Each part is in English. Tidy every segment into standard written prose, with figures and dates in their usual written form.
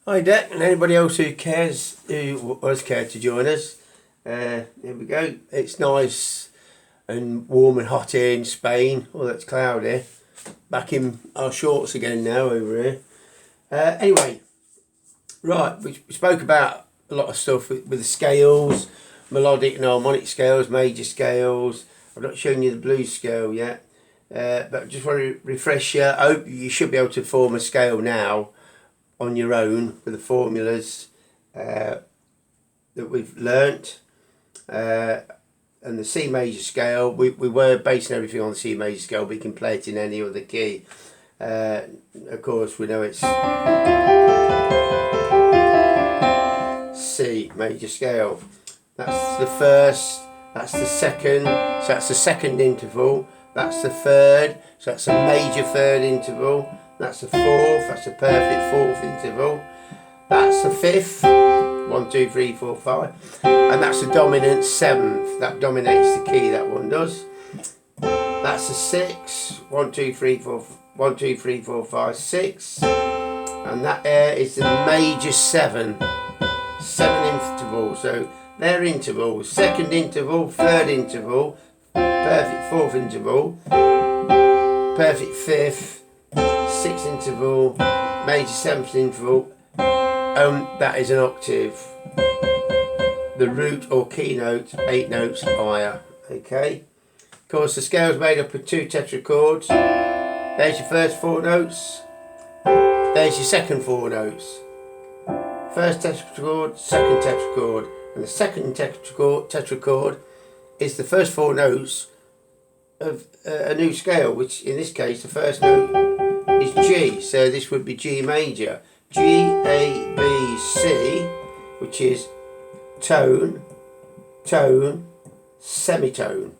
Hi Deck and anybody else who cares, who was cared to join us. Here we go. It's nice and warm and hot here in Spain. Oh, that's cloudy. Back in our shorts again now over here. Anyway, right, we spoke about a lot of stuff with the scales, melodic and harmonic scales, major scales. I've not shown you the blues scale yet, but I just want to refresh you. I hope you should be able to form a scale now on your own with the formulas that we've learnt, and the C major scale, we were basing everything on the C major scale, but you can play it in any other key. Of course we know it's C major scale. That's the first, that's the second, so that's the second interval, that's the third, so that's a major third interval. That's the fourth, that's a perfect fourth interval. That's the fifth, 1, 2, 3, 4, 5. And that's the dominant seventh. That dominates the key, that one does. That's the sixth, 1, 2, 3, 4, 1, 2, 3, 4, 5, 6. And that is the major seven. 7 intervals. So they're intervals. Second interval, third interval, perfect fourth interval, perfect fifth, sixth interval, major seventh interval, that is an octave. The root or keynote, 8 notes higher. Okay. Of course, the scale's made up of 2 tetrachords. There's your first 4 notes. There's your second 4 notes. First tetrachord, second tetrachord, and the second tetrachord is the first 4 notes of a new scale, which in this case the first note is G, so this would be G major. G, A, B, C, which is tone, tone, semitone.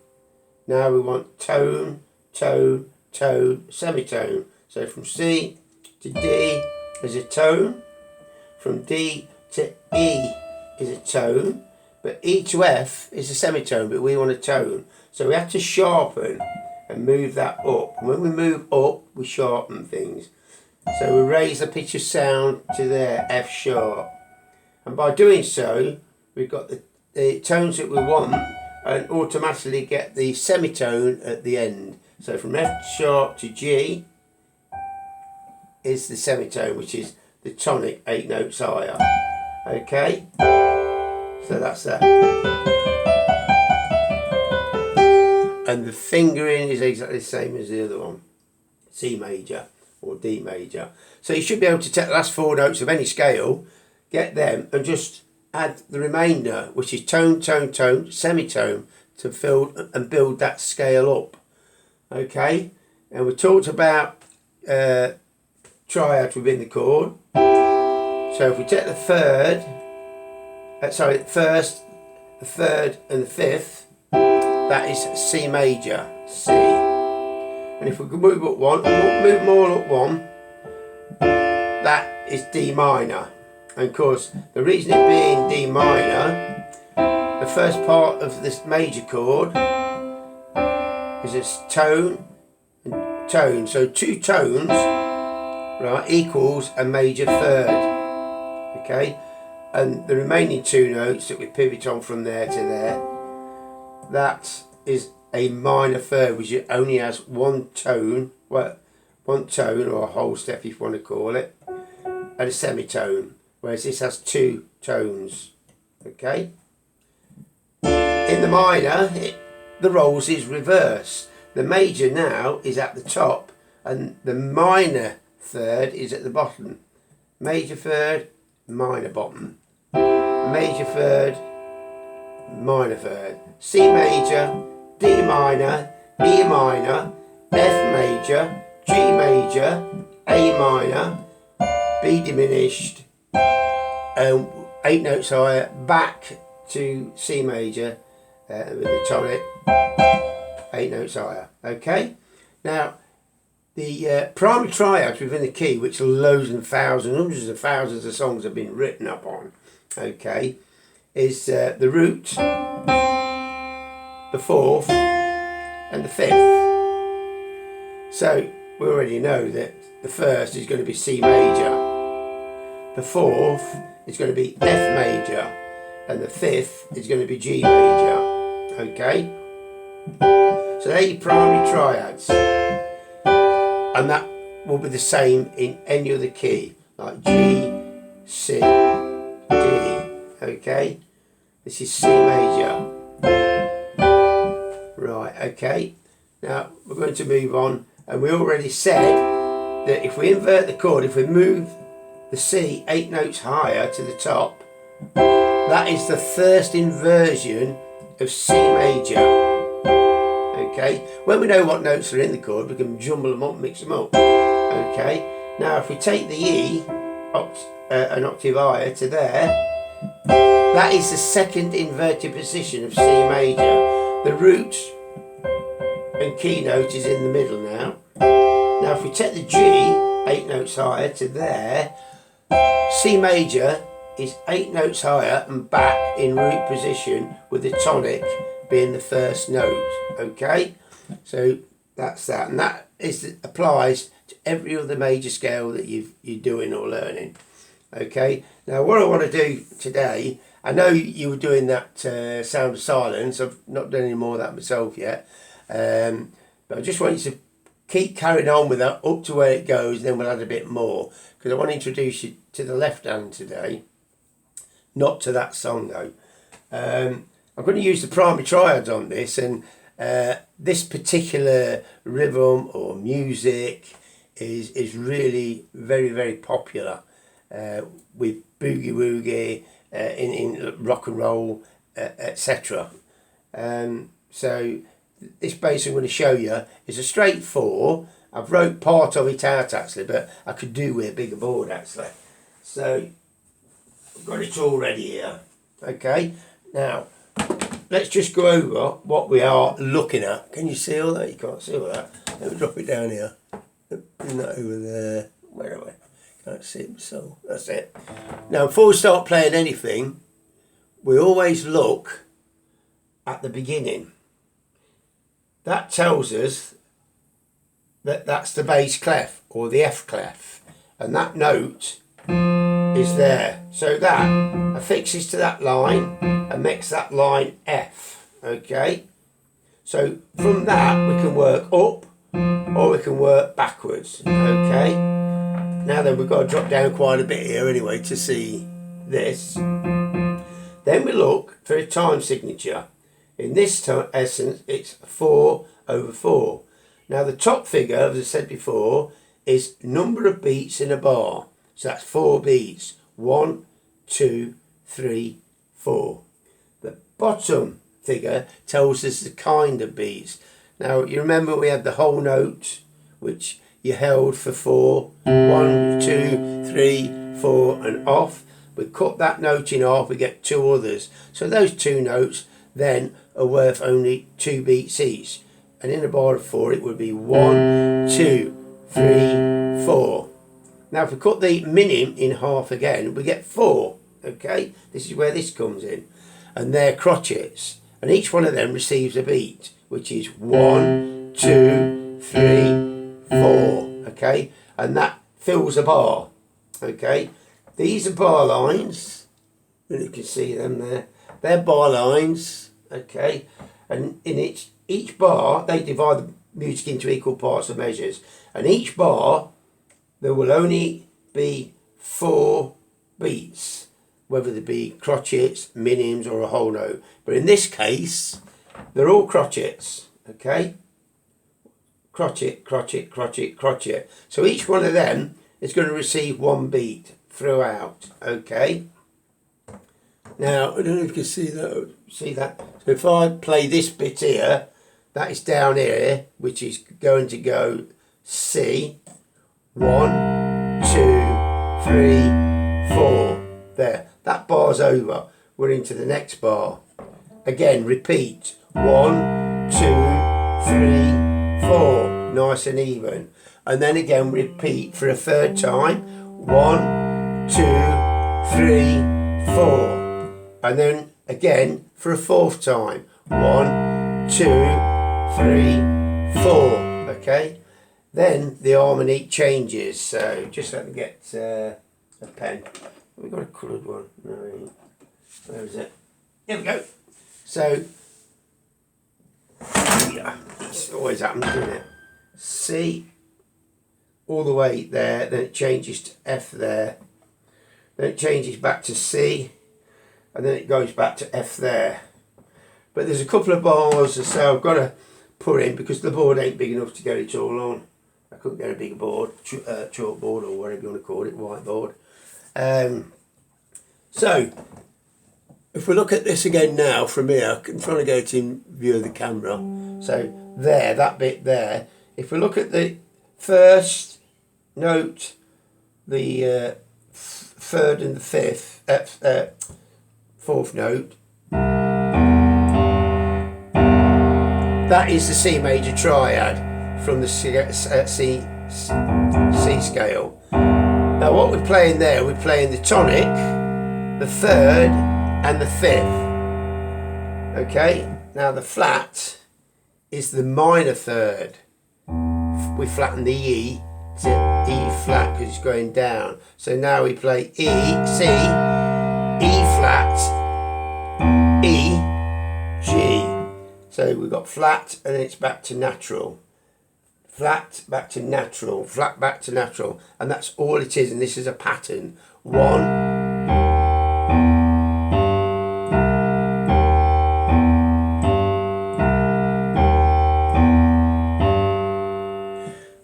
Now we want tone, tone, tone, semitone. So from C to D is a tone, from D to E is a tone, but E to F is a semitone, but we want a tone. So we have to sharpen and move that up. And when we move up, we sharpen things. So we raise the pitch of sound to there, F sharp. And by doing so, we've got the tones that we want and automatically get the semitone at the end. So from F sharp to G is the semitone, which is the tonic 8 notes higher. Okay? So that's that. And the fingering is exactly the same as the other one, C major or D major. So you should be able to take the last 4 notes of any scale, get them, and just add the remainder, which is tone, tone, tone, semitone, to fill and build that scale up. Okay? And we talked about triads within the chord. So if we take the third, first, the third, and the fifth, that is C major, C. And if we can move up one, move them all up one, that is D minor. And of course, the reason it being D minor, the first part of this major chord is its tone and tone. So 2 tones, right, equals a major third. Okay? And the remaining 2 notes that we pivot on from there to there, that is a minor third, which only has 1 tone, well, 1 tone or a whole step if you want to call it, and a semitone, whereas this has 2 tones. Okay? In the minor, the roles is reversed. The major now is at the top and the minor third is at the bottom. Major third, minor bottom. Major third, minor third. C major, D minor, E minor, F major, G major, A minor, B diminished, 8 notes higher, back to C major with the tonic, 8 notes higher. Okay? Now, the primary triads within the key, which loads and thousands, hundreds of thousands of songs have been written up on, okay, is the root, the fourth, and the fifth. So we already know that the first is going to be C major. the fourth is going to be F major, and the fifth is going to be G major. Okay, so they're your primary triads, and that will be the same in any other key, like G, C, D. Okay, this is C major. Right, okay, now we're going to move on, and we already said that if we invert the chord, if we move the C 8 notes higher to the top, that is the first inversion of C major. Okay, when we know what notes are in the chord, we can jumble them up, mix them up. Okay, now if we take the E an octave higher to there, that is the second inverted position of C major. The root and keynote is in the middle now. Now if we take the G 8 notes higher to there, C major is 8 notes higher and back in root position, with the tonic being the first note. Okay, so that's that, and that applies to every other major scale that you're doing or learning. Okay, now what I want to do today, I know you were doing that sound of silence. I've not done any more of that myself yet, but I just want you to keep carrying on with that up to where it goes, and then we'll add a bit more, because I want to introduce you to the left hand today, not to that song though. I'm going to use the primary triads on this, and this particular rhythm or music is really very, very popular with boogie woogie, in rock and roll, etc. So this bass I'm going to show you is a straight 4. I've wrote part of it out actually, but I could do with a bigger board actually. So I've got it all ready here. Okay, now let's just go over what we are looking at. Can you see all that? You can't see all that. Let me drop it down here. Isn't that over there? Where are we? Can't see it, so that's it. Now before we start playing anything, we always look at the beginning. That tells us that that's the bass clef or the F clef, and that note is there. So that affixes to that line and makes that line F. Okay, so from that we can work up or we can work backwards. Okay, now then we've got to drop down quite a bit here anyway to see this. Then we look for a time signature. In this essence it's 4/4. Now the top figure, as I said before, is number of beats in a bar. So that's 4 beats. 1, 2, 3, 4. The bottom figure tells us the kind of beats. Now you remember we had the whole note, which you held for 4. 1, 2, 3, 4 and off. We cut that note in half, we get 2 others. So those 2 notes then are worth only 2 beats each. And in a bar of 4 it would be 1, 2, 3, 4. Now if we cut the minim in half again, we get 4. Okay, this is where this comes in. And they're crotchets. And each one of them receives a beat, which is 1, 2, 3, 4. Okay, and that fills a bar. Okay, these are bar lines. And you can see them there. They're bar lines. Okay, and in each bar they divide the music into equal parts of measures, and each bar there will only be 4 beats, whether they be crotchets, minims or a whole note, but in this case they're all crotchets. Okay, crotchet, crotchet, crotchet, crotchet, so each one of them is going to receive 1 beat throughout. Okay, now I don't know if you can see that. So if I play this bit here, that is down here, which is going to go C, 1, 2, 3, 4. There, that bar's over. We're into the next bar. Again, repeat. 1, 2, 3, 4. Nice and even. And then again, repeat for a third time. 1, 2, 3, 4. And then again for a fourth time. 1, 2, 3, 4. Okay, then the harmony changes. So just let me get a a pen. We've got a coloured one. No, where is it? Here we go. So, yeah, it always happens, doesn't it? C, all the way there, then it changes to F there, then it changes back to C, and then it goes back to F there. But there's a couple of bars, so I've got to put in, because the board ain't big enough to get it all on. I couldn't get a big board, chalkboard or whatever you want to call it, whiteboard. So, if we look at this again now from here, I'm trying to get in view of the camera. So there, that bit there. If we look at the first note, the third and the fifth, fourth note, that is the C major triad from the C scale. Now what we're playing there, we're playing the tonic, the third and the fifth. Okay, now the flat is the minor third. We flatten the E to E flat because it's going down. So now we play E, C, E flat, E, G. So we've got flat and then it's back to natural. Flat, back to natural, flat, back to natural. And that's all it is, and this is a pattern. 1,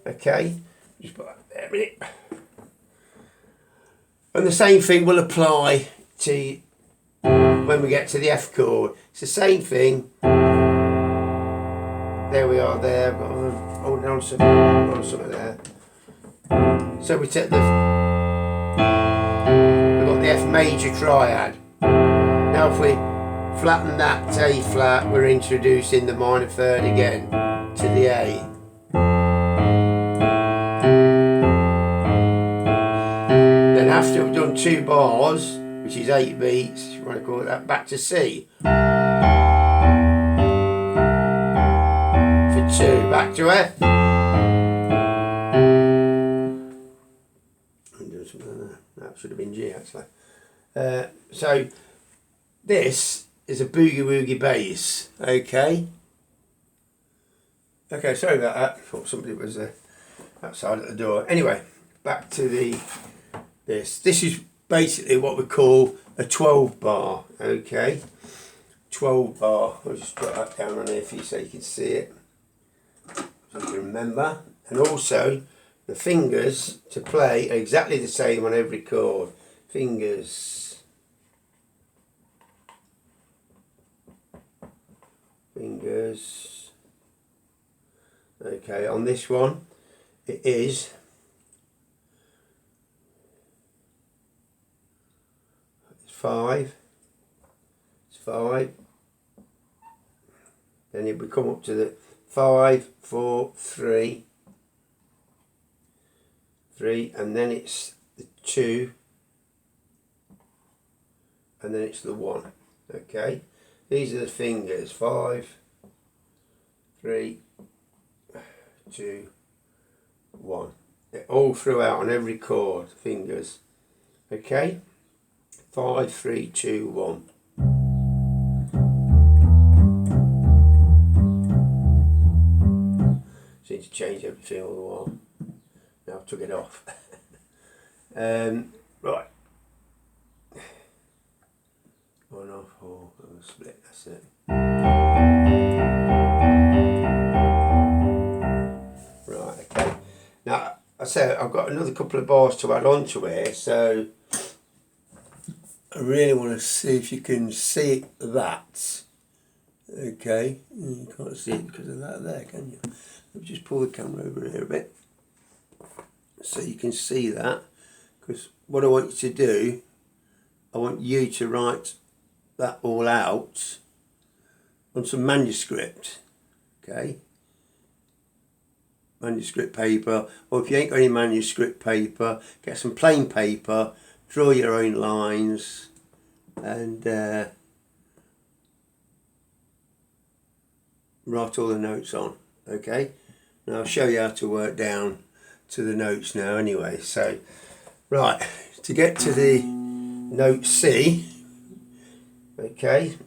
okay, just put that there a minute. And the same thing will apply to when we get to the F chord. It's the same thing. There we are there, I've got to hold on something there. So we take we've got the F major triad. Now if we flatten that to A flat, we're introducing the minor third again to the A. Then after we've done 2 bars, which is 8 beats, if you want to call it that, back to C. For 2, back to F. That should have been G actually. So this is a boogie woogie bass. Okay. Okay, sorry about that. I thought somebody was outside at the door. Anyway, back to this. This is basically what we call a 12 bar. Okay, 12 bar. I'll just put that down on here for you so you can see it, so you can remember. And also the fingers to play are exactly the same on every chord. Fingers, fingers. Okay, on this one it is five. It's 5. Then it would come up to the 5, 4, 3. 3, and then it's the 2, and then it's the 1. Okay, these are the fingers: 5, 3, 2, 1. They're all throughout on every chord. Fingers. Okay, 5, 3, 2, 1. Seem to change everything all the while. Now I took it off. Right. 1 off, 4, split, that's it. Right, okay. Now, I said I've got another couple of bars to add on to here, so I really want to see if you can see that. Okay, you can't see it because of that there, can you? Let me just pull the camera over here a bit so you can see that, because what I want you to do, I want you to write that all out on some manuscript. Okay, manuscript paper, or if you ain't got any manuscript paper, get some plain paper, draw your own lines, and write all the notes on. Okay, now I'll show you how to work down to the notes now anyway. So right, to get to the note C, okay,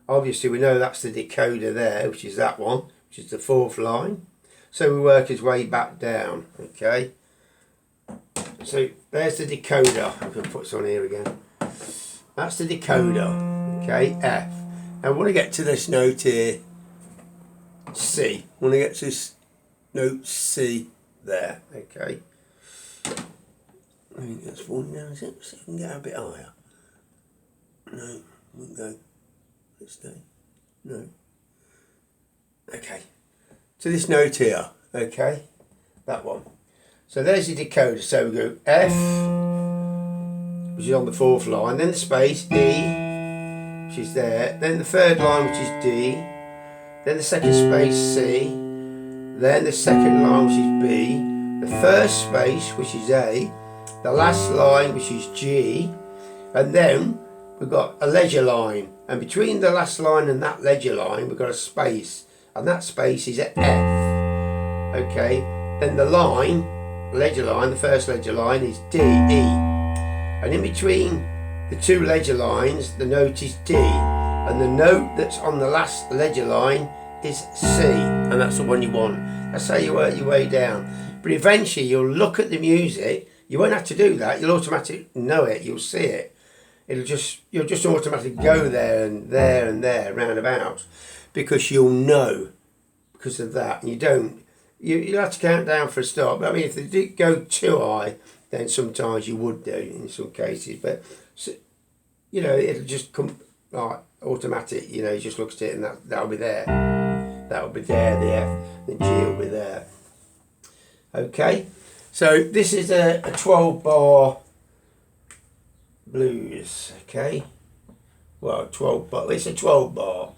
obviously we know that's the decoder there, which is that one, which is the 4th line. So we work his way back down, okay. So there's the decoder. I'm going to put this on here again. That's the decoder, okay, F. Now I want to get to this note here, C. I want to get to this note C there, okay. I think that's falling down, is it? So you can get a bit higher. No, won't go. Let's stay. No. Okay. To this note here, okay, that one. So there's the decoder. So we go F, which is on the 4th line, then the space, E, which is there, then the 3rd line, which is D, then the 2nd space, C, then the 2nd line, which is B, the 1st space, which is A, the last line, which is G, and then we've got a ledger line, and between the last line and that ledger line, we've got a space, and that space is at F, okay, then the line, ledger line, the 1st ledger line is D, E, and in between the 2 ledger lines the note is D, and the note that's on the last ledger line is C, and that's the one you want. That's how you work your way down. But eventually you'll look at the music, you won't have to do that, you'll automatically know it, you'll see it. You'll just automatically go there and there and there, roundabouts, because you'll know because of that. And you don't. You'll have to count down for a start. But I mean, if they did go too high, then sometimes you would do in some cases. But you know, it'll just come like automatic. You know, you just look at it and that'll be there. That'll be there. The F, the G will be there. Okay. So this is a 12-bar blues. Okay. Well, 12 bar. It's a 12-bar.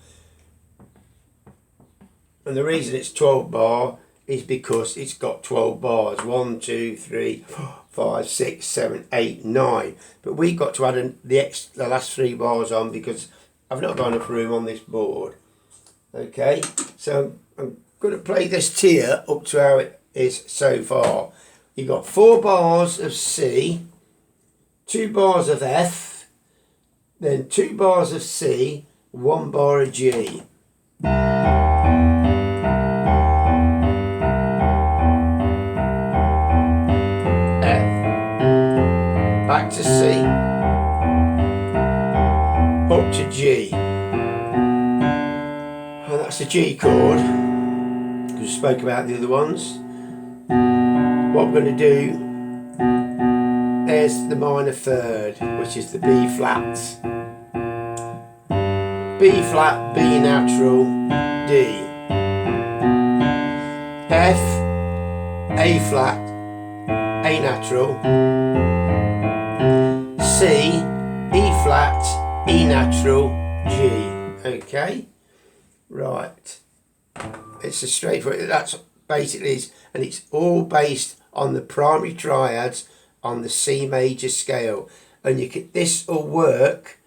And the reason it's 12-bar is because it's got 12 bars. 1, 2, 3, 4, 5, 6, 7, 8, 9. But we've got to add the last 3 bars on because I've not got enough room on this board. Okay, so I'm going to play this tier up to how it is so far. You've got 4 bars of C, 2 bars of F, then 2 bars of C, 1 bar of G. Back to C, up to G, and that's the G chord, because we spoke about the other ones. What we're going to do, there's the minor 3rd, which is the B flat, B flat, B natural, D, F, A flat, A natural, C, E flat, E natural, G. Okay, right. It's a straightforward. That's basically, and it's all based on the primary triads on the C major scale. And you can. This will work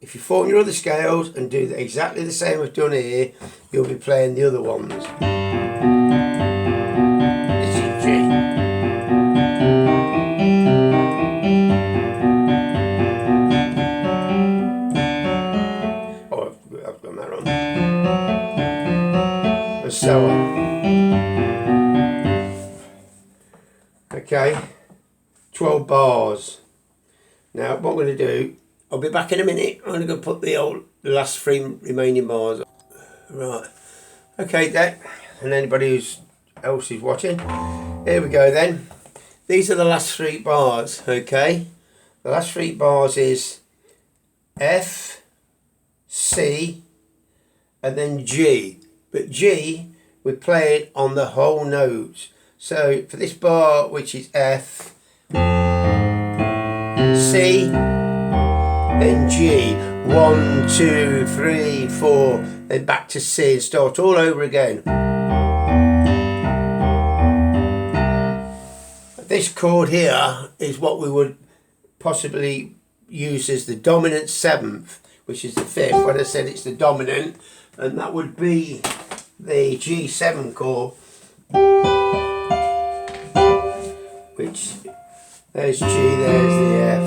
if you form your other scales and do exactly the same I've done here. You'll be playing the other ones. This is G. And so on. Okay, 12 bars. Now what I'm going to do, I'll be back in a minute. I'm going to go put the last 3 remaining bars. Right. Okay, Deck, and anybody else who's watching. Here we go then. These are the last 3 bars. Okay, the last 3 bars is F, C, and then G. But G, we play it on the whole note. So for this bar, which is F, C, then G. 1, 2, 3, 4, then back to C and start all over again. This chord here is what we would possibly use as the dominant 7th, which is the 5th. When I said it's the dominant, and that would be the G7 chord, which There's G, there's the F.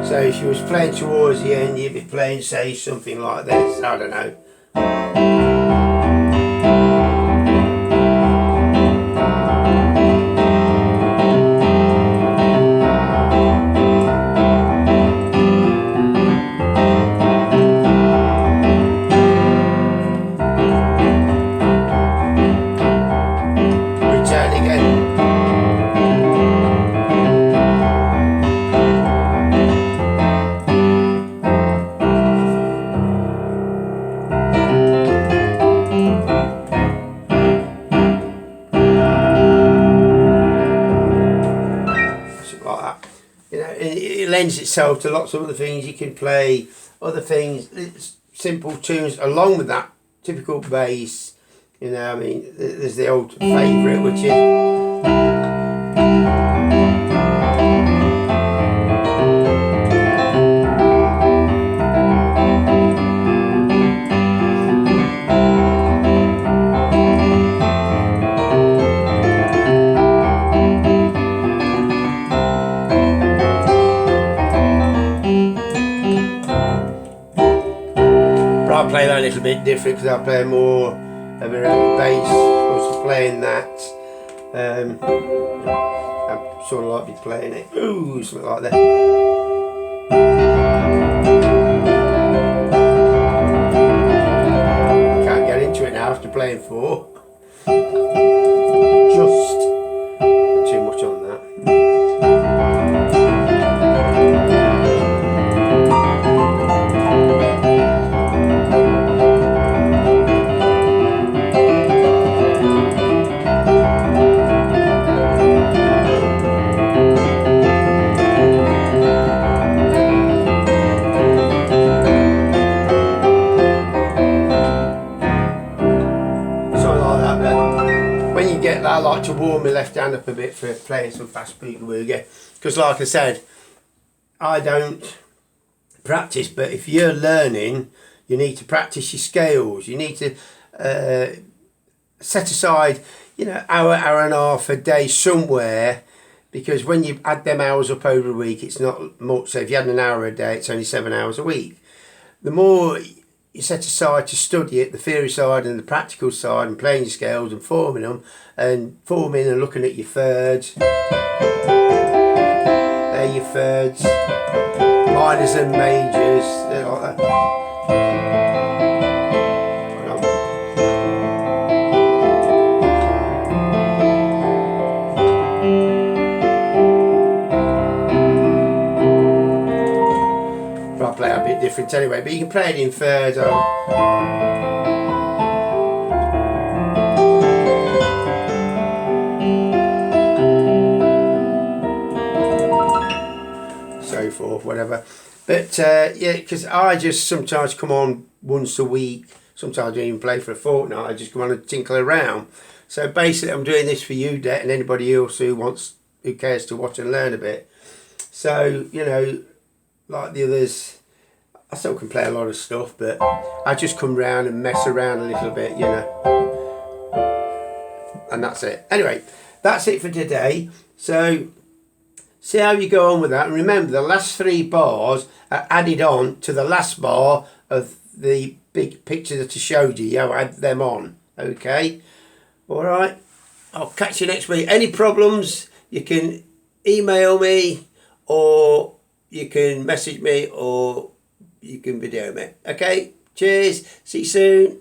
So if you was playing towards the end, you'd be playing, say, something like this, I don't know. Return again. Like that, you know, it lends itself to lots of other things. You can play other things, simple tunes along with that typical bass. You know, I mean, there's the old favourite, which is. I play that a little bit different because I play more of a bass, supposed to playing that. I sort of like be playing it, ooh, something like that. Can't get into it now after playing 4. Just too much on that. I like to warm my left hand up a bit for playing some fast boogie, because like I said, I don't practice, but if you're learning, you need to practice your scales. You need to set aside, you know, hour and a half a day somewhere, because when you add them hours up over a week, it's not much. So if you had an hour a day, it's only 7 hours a week. The more you set aside to study it, the theory side and the practical side, and playing your scales and forming them, and forming and looking at your thirds. They're your thirds, minors and majors, they're like that. I play a bit different anyway, but you can play it in thirds. So forth, whatever. But yeah, because I just sometimes come on once a week. Sometimes I don't even play for a fortnight. I just come on and tinkle around. So basically, I'm doing this for you, Det, and anybody else who cares to watch and learn a bit. So, you know, like the others, I still can play a lot of stuff, but I just come round and mess around a little bit, you know. And that's it. Anyway, that's it for today. So, see how you go on with that. And remember, the last 3 bars are added on to the last bar of the big picture that I showed you. Yeah, I'll add them on. Okay? Alright? I'll catch you next week. Any problems, you can email me, or you can message me, or you can video me. Okay? Cheers. See you soon.